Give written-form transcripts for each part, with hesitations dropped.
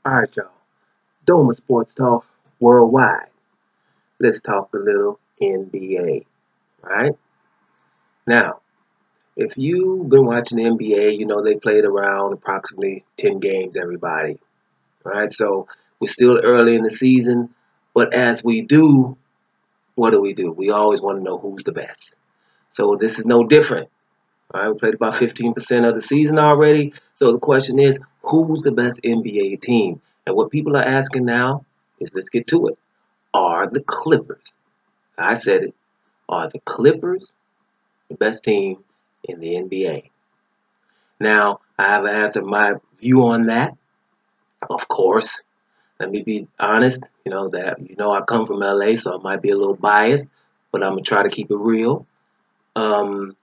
All right, y'all. Doma Sports Talk Worldwide. Let's talk a little NBA, right? Now, if you've been watching the NBA, you know they played around approximately 10 games, everybody, right? So we're still early in the season, but as we do, what do? We always want to know who's the best. So this is no different, right? We played about 15% of the season already. So the question is, who's the best NBA team? And what people are asking now is let's get to it. Are the Clippers, I said it, are the Clippers the best team in the NBA? Now, I have answered my view on that, of course. Let me be honest, I come from LA, so I might be a little biased, but I'm going to try to keep it real. Um,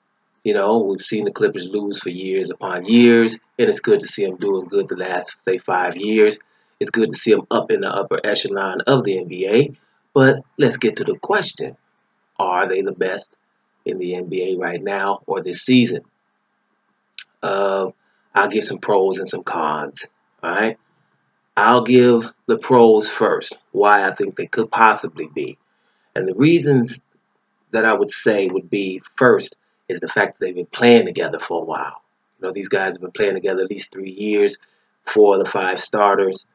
we've seen the Clippers lose for years upon years, and it's good to see them doing good the last, say, 5 years. It's good to see them up in the upper echelon of the NBA. But let's get to the question. Are they the best in the NBA right now or this season? Uh, I'll give some pros and some cons. All right. I'll give the pros first, why I think they could possibly be. And the reasons that I would say would be first is the fact that they've been playing together for a while. These guys have been playing together at least 3 years. Four of the five starters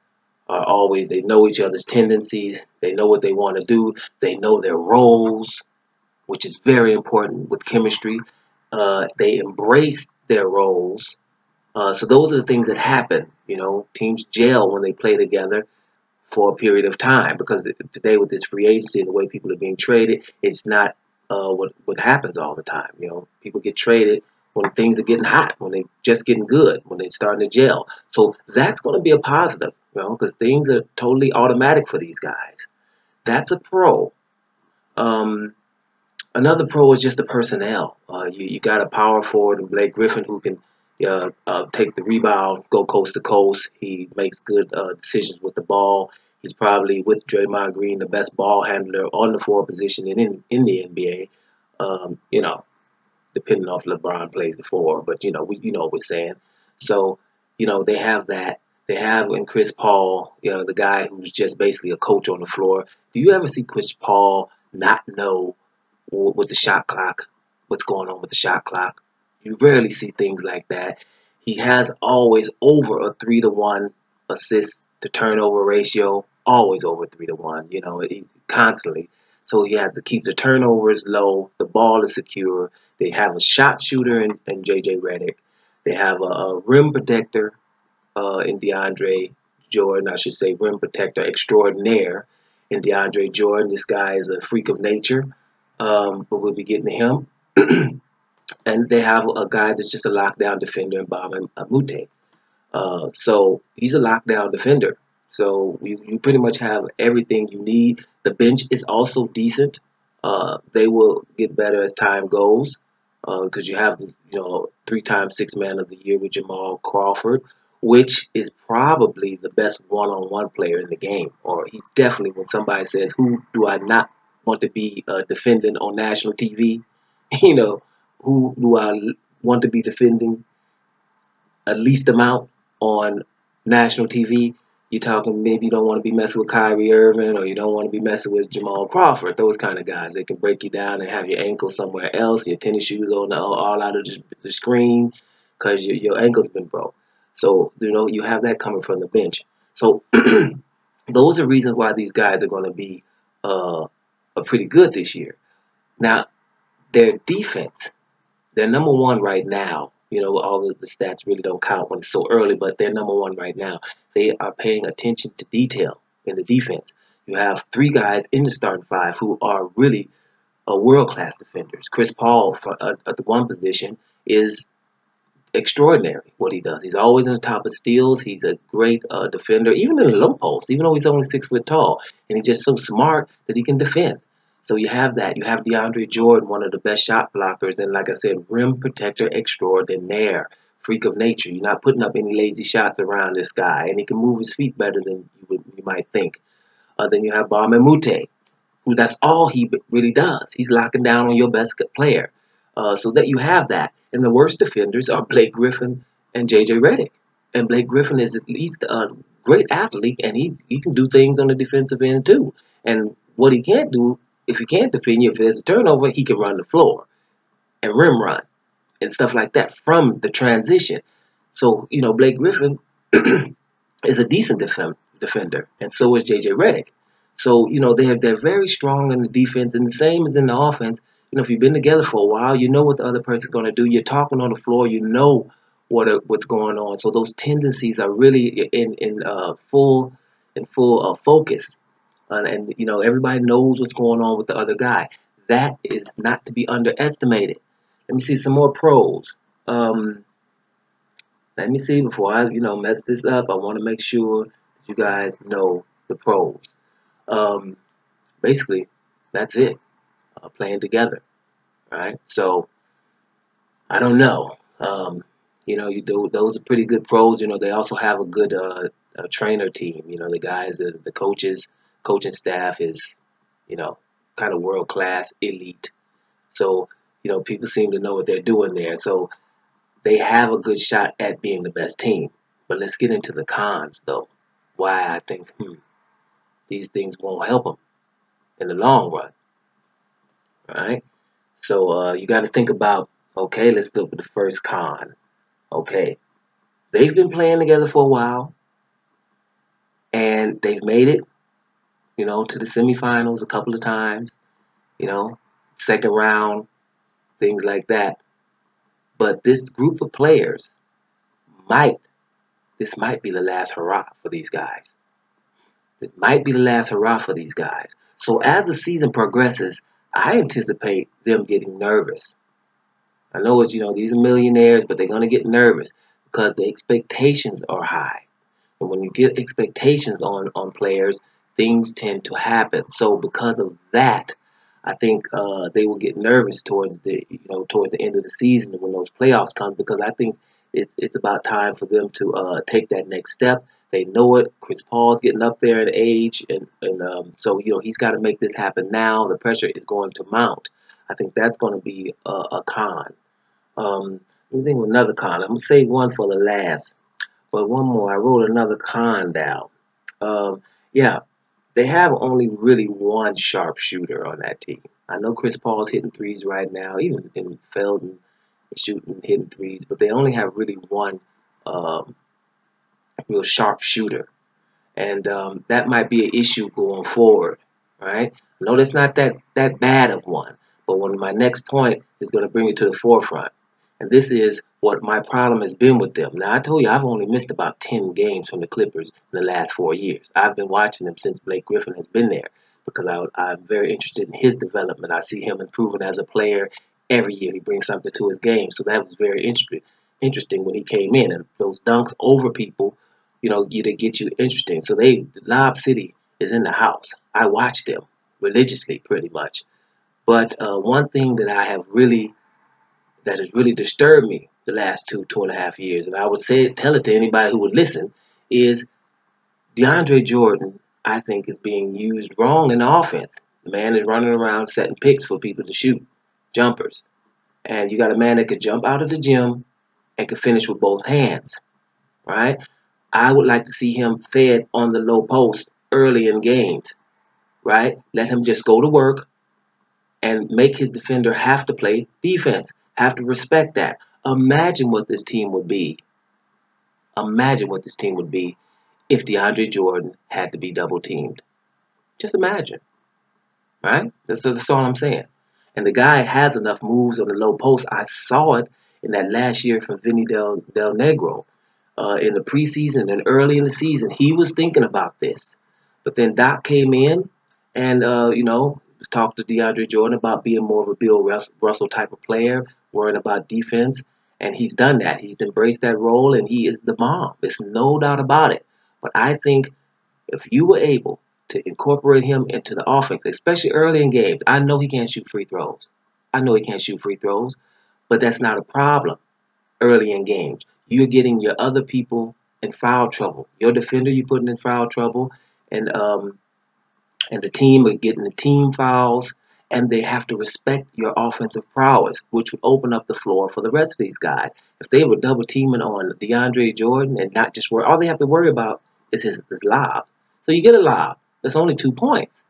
are always, they know each other's tendencies. They know what they want to do. They know their roles, which is very important with chemistry. They embrace their roles. So those are the things that happen. Teams gel when they play together for a period of time because today with this free agency and the way people are being traded, it's not what happens all the time. People get traded when things are getting hot, when they're just getting good, when they're starting to gel. So that's going to be a positive, because things are totally automatic for these guys. That's a pro. Um, Another pro is just the personnel. You got a power forward in Blake Griffin who can take the rebound, go coast to coast. He makes good decisions with the ball. He's probably, with Draymond Green, the best ball handler on the forward position in the NBA. Depending on if LeBron plays the four, but you know what we're saying. So they have that. They have in Chris Paul, the guy who's just basically a coach on the floor. Do you ever see Chris Paul not know with the shot clock, what's going on with the shot clock? You rarely see things like that. He has always over a 3-to-1 assist to turnover ratio, always over 3-to-1. He's constantly. So he has to keep the turnovers low. The ball is secure. They have a shot shooter in JJ Redick. They have a rim protector in DeAndre Jordan. I should say rim protector extraordinaire in DeAndre Jordan. This guy is a freak of nature, but we'll be getting to him. And they have a guy that's just a lockdown defender in Bam Amute. So he's a lockdown defender. So you pretty much have everything you need. The bench is also decent. They will get better as time goes because you have the 3-time six man of the year with Jamal Crawford, which is probably the best one-on-one player in the game. Or he's definitely, when somebody says, "Who do I not want to be defending on national TV?" you know, who do I want to be defending at least amount on national TV? You're talking maybe you don't want to be messing with Kyrie Irving or you don't want to be messing with Jamal Crawford. Those kind of guys. They can break you down and have your ankle somewhere else, your tennis shoes on all out of the screen because your ankle's been broke. So, you have that coming from the bench. So those are reasons why these guys are going to be pretty good this year. Now, their defense, they're number one right now. All of the stats really don't count when it's so early, but they're number one right now. They are paying attention to detail in the defense. You have three guys in the starting five who are really world-class defenders. Chris Paul at the one position is extraordinary what he does. He's always in the top of steals. He's a great defender, even in the low post, even though he's only 6 foot tall. And he's just so smart that he can defend. So you have that. You have DeAndre Jordan, one of the best shot blockers, and like I said, rim protector extraordinaire, freak of nature. You're not putting up any lazy shots around this guy, and he can move his feet better than you might think. Then you have Bam Mute, who that's all he really does. He's locking down on your best player. So that you have that. And the worst defenders are Blake Griffin and JJ Redick. And Blake Griffin is at least great athlete, and he can do things on the defensive end too. And what he can't do, if he can't defend you, if there's a turnover, he can run the floor and rim run and stuff like that from the transition. So, Blake Griffin is a decent defender, and so is J.J. Redick. So, they're very strong in the defense, and the same as in the offense. If you've been together for a while, you know what the other person's going to do. You're talking on the floor, you know what's going on. So those tendencies are really in full focus, and everybody knows what's going on with the other guy. That is not to be underestimated. Let me see some more pros. Let me see before I mess this up. I want to make sure that you guys know the pros. Basically, that's it. Playing together, right? So I don't know. You do those are pretty good pros. They also have a good trainer team. The guys, the coaches, coaching staff is, kind of world class, elite. So people seem to know what they're doing there. So they have a good shot at being the best team. But let's get into the cons, though. Why I think these things won't help them in the long run, right? So you got to think about, okay, let's look at the first con. Okay, they've been playing together for a while, and they've made it, to the semifinals a couple of times, second round, things like that. But this group of players this might be the last hurrah for these guys. It might be the last hurrah for these guys. So as the season progresses, I anticipate them getting nervous. I know these are millionaires, but they're going to get nervous because the expectations are high. And when you get expectations on players, things tend to happen. So because of that, I think they will get nervous towards the end of the season when those playoffs come, because I think it's about time for them to take that next step. They know it. Chris Paul's getting up there in age, and so he's got to make this happen now. The pressure is going to mount. I think that's going to be a con. Let me think of another con. I'm gonna save one for the last, but one more. I wrote another con down. Yeah, they have only really one sharpshooter on that team. I know Chris Paul's hitting threes right now, even in Felton shooting, hitting threes, but they only have really one real sharpshooter, and that might be an issue going forward. Right? I know that's not that bad of one, but my next point is going to bring it to the forefront. And this is what my problem has been with them. Now, I told you I've only missed about 10 games from the Clippers in the last 4 years. I've been watching them since Blake Griffin has been there because I'm very interested in his development. I see him improving as a player every year. He brings something to his game. So that was very interesting when he came in. And those dunks over people, they get you interesting. So Lob City is in the house. I watch them religiously pretty much. But one thing that has really disturbed me the last 2.5 years, and I would tell it to anybody who would listen, is DeAndre Jordan, I think, is being used wrong in the offense. The man is running around setting picks for people to shoot, jumpers. And you got a man that could jump out of the gym and could finish with both hands, right? I would like to see him fed on the low post early in games, right? Let him just go to work and make his defender have to play defense, have to respect that. Imagine what this team would be. Imagine what this team would be if DeAndre Jordan had to be double teamed. Just imagine, right? That's all I'm saying. And the guy has enough moves on the low post. I saw it in that last year from Vinny Del Negro. In the preseason and early in the season, he was thinking about this. But then Doc came in and, talked to DeAndre Jordan about being more of a Bill Russell type of player, worrying about defense. And he's done that. He's embraced that role, and he is the bomb. There's no doubt about it. But I think if you were able to incorporate him into the offense, especially early in games, I know he can't shoot free throws. But that's not a problem early in games. You're getting your other people in foul trouble. Your defender you're putting in foul trouble, and the team are getting the team fouls, and they have to respect your offensive prowess, which would open up the floor for the rest of these guys. If they were double teaming on DeAndre Jordan and not just all they have to worry about is his lob. So you get a lob. That's only 2 points.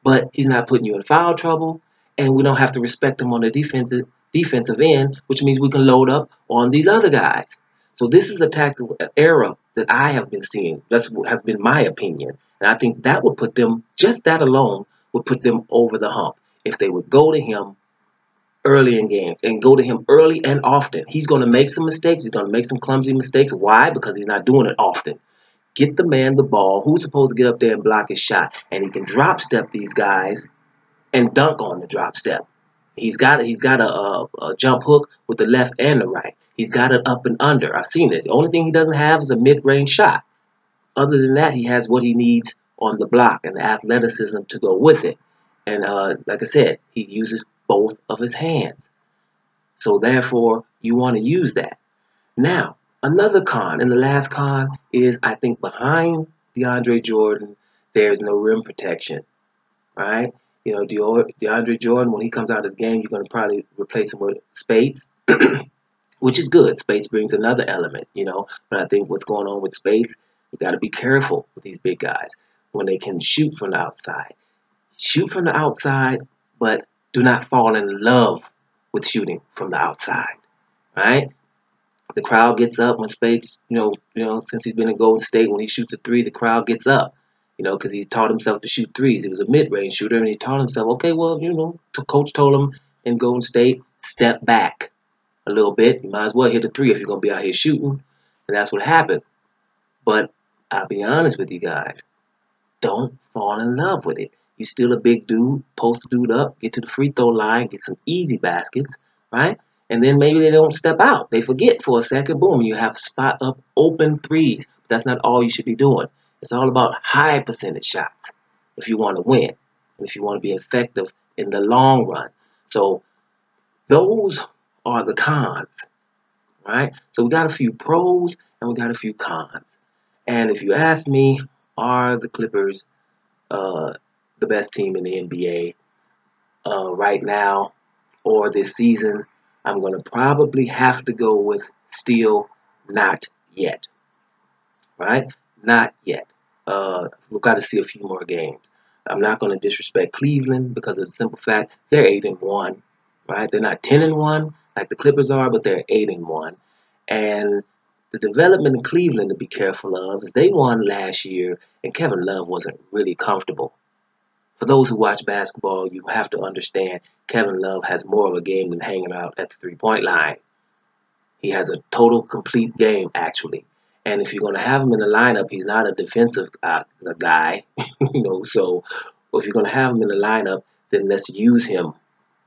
But he's not putting you in foul trouble, and we don't have to respect him on the defensive end, which means we can load up on these other guys. So this is a tactical error that I have been seeing. That has been my opinion. And I think that would put them, just that alone, would put them over the hump. If they would go to him early in games and go to him early and often. He's going to make some mistakes. He's going to make some clumsy mistakes. Why? Because he's not doing it often. Get the man the ball who's supposed to get up there and block his shot. And he can drop step these guys and dunk on the drop step. He's got a jump hook with the left and the right. He's got it up and under. I've seen it. The only thing he doesn't have is a mid-range shot. Other than that, he has what he needs on the block and the athleticism to go with it. And like I said, he uses both of his hands. So therefore, you want to use that. Now, another con, and the last con is, I think behind DeAndre Jordan, there's no rim protection, right? You know, DeAndre Jordan, when he comes out of the game, you're going to probably replace him with Spades, which is good. Spades brings another element, you know. But I think what's going on with Spades, you got to be careful with these big guys when they can shoot from the outside. Shoot from the outside, but do not fall in love with shooting from the outside, right? The crowd gets up when Spades, you know, since he's been in Golden State, when he shoots a three, the crowd gets up, you know, because he taught himself to shoot threes. He was a mid-range shooter, and he taught himself, okay, well, you know, coach told him in Golden State, step back a little bit. You might as well hit a three if you're going to be out here shooting, and that's what happened. But I'll be honest with you guys, don't fall in love with it. You're still a big dude, post the dude up, get to the free throw line, get some easy baskets, right? And then maybe they don't step out. They forget for a second, boom, you have spot up open threes. But that's not all you should be doing. It's all about high percentage shots if you want to win, and if you want to be effective in the long run. So those are the cons, right? So we got a few pros and we got a few cons. And if you ask me, are the Clippers the best team in the NBA right now or this season? I'm going to probably have to go with still not yet, right? Not yet. We've got to see a few more games. I'm not going to disrespect Cleveland because of the simple fact they're 8-1, right? They're not 10-1 like the Clippers are, but they're 8-1. And the development in Cleveland to be careful of is they won last year, and Kevin Love wasn't really comfortable. For those who watch basketball, you have to understand Kevin Love has more of a game than hanging out at the three-point line. He has a total, complete game, actually. And if you're going to have him in the lineup, he's not a defensive guy, you know. So if you're going to have him in the lineup, then let's use him.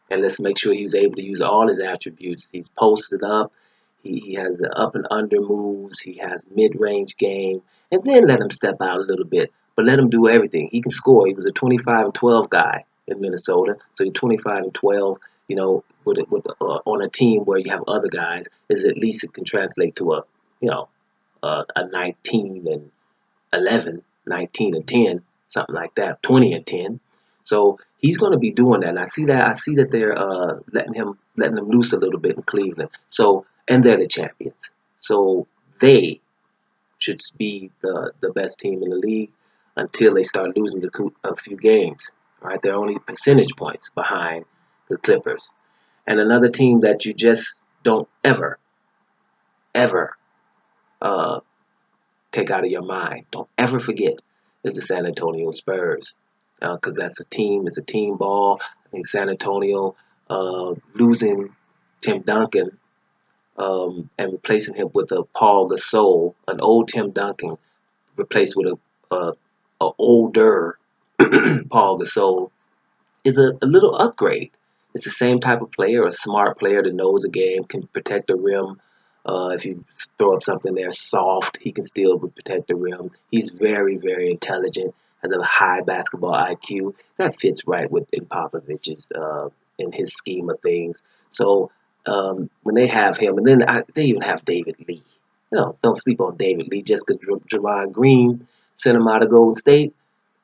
And let's make sure he's able to use all his attributes. He's posted up. He has the up and under moves. He has mid-range game. And then let him step out a little bit. But let him do everything. He can score. He was a 25-12 guy in Minnesota. So you're 25-12, you know, on a team where you have other guys, is at least it can translate to a, you know, a 19-11, 19-10, something like that, 20-10. So he's going to be doing that. And I see that they're letting him loose a little bit in Cleveland. So, and they're the champions. So they should be the best team in the league until they start losing a few games. All right, they're only percentage points behind the Clippers. And another team that you just don't ever take out of your mind, don't ever forget, is the San Antonio Spurs. Because that's a team, it's a team ball. I think San Antonio losing Tim Duncan and replacing him with a Paul Gasol, an old Tim Duncan replaced with a older Paul Gasol, is a little upgrade. It's the same type of player, a smart player that knows the game, can protect the rim. If you throw up something there soft, he can still protect the rim. He's very, very intelligent, has a high basketball IQ. That fits right in Popovich's, in his scheme of things. So when they have him, and then they even have David Lee. You know, don't sleep on David Lee just because Draymond Green sent him out of Golden State.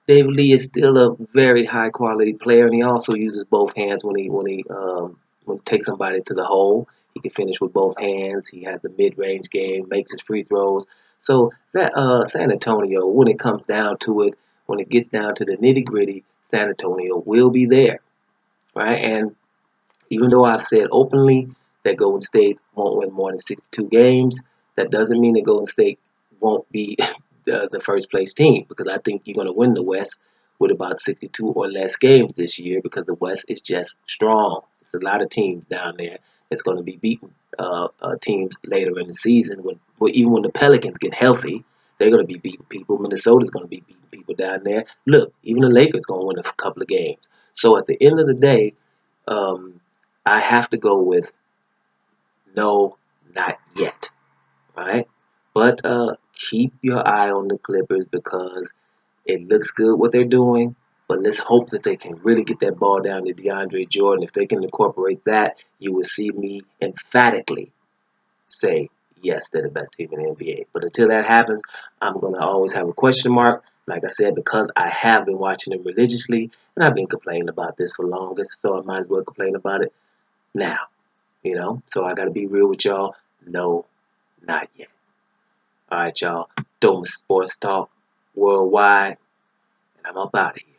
David Lee is still a very high quality player, and he also uses both hands when he takes somebody to the hole. He can finish with both hands. He has the mid-range game, makes his free throws. So that San Antonio, when it comes down to it, when it gets down to the nitty gritty, San Antonio will be there, right? And even though I've said openly that Golden State won't win more than 62 games, that doesn't mean that Golden State won't be the first place team, because I think you're going to win the West with about 62 or less games this year, because the West is just strong. It's a lot of teams down there that's going to be beating teams later in the season. Even when the Pelicans get healthy, they're going to be beating people. Minnesota's going to be beating people down there. Look, even the Lakers going to win a couple of games. So at the end of the day, um, I have to go with no, not yet, right? But keep your eye on the Clippers, because it looks good what they're doing. But let's hope that they can really get that ball down to DeAndre Jordan. If they can incorporate that, you will see me emphatically say, yes, they're the best team in the NBA. But until that happens, I'm going to always have a question mark. Like I said, because I have been watching them religiously, and I've been complaining about this for longest, so I might as well complain about it now. So I got to be real with y'all. No, not yet. All right, y'all. Doma Sports Talk Worldwide, and I'm up out of here.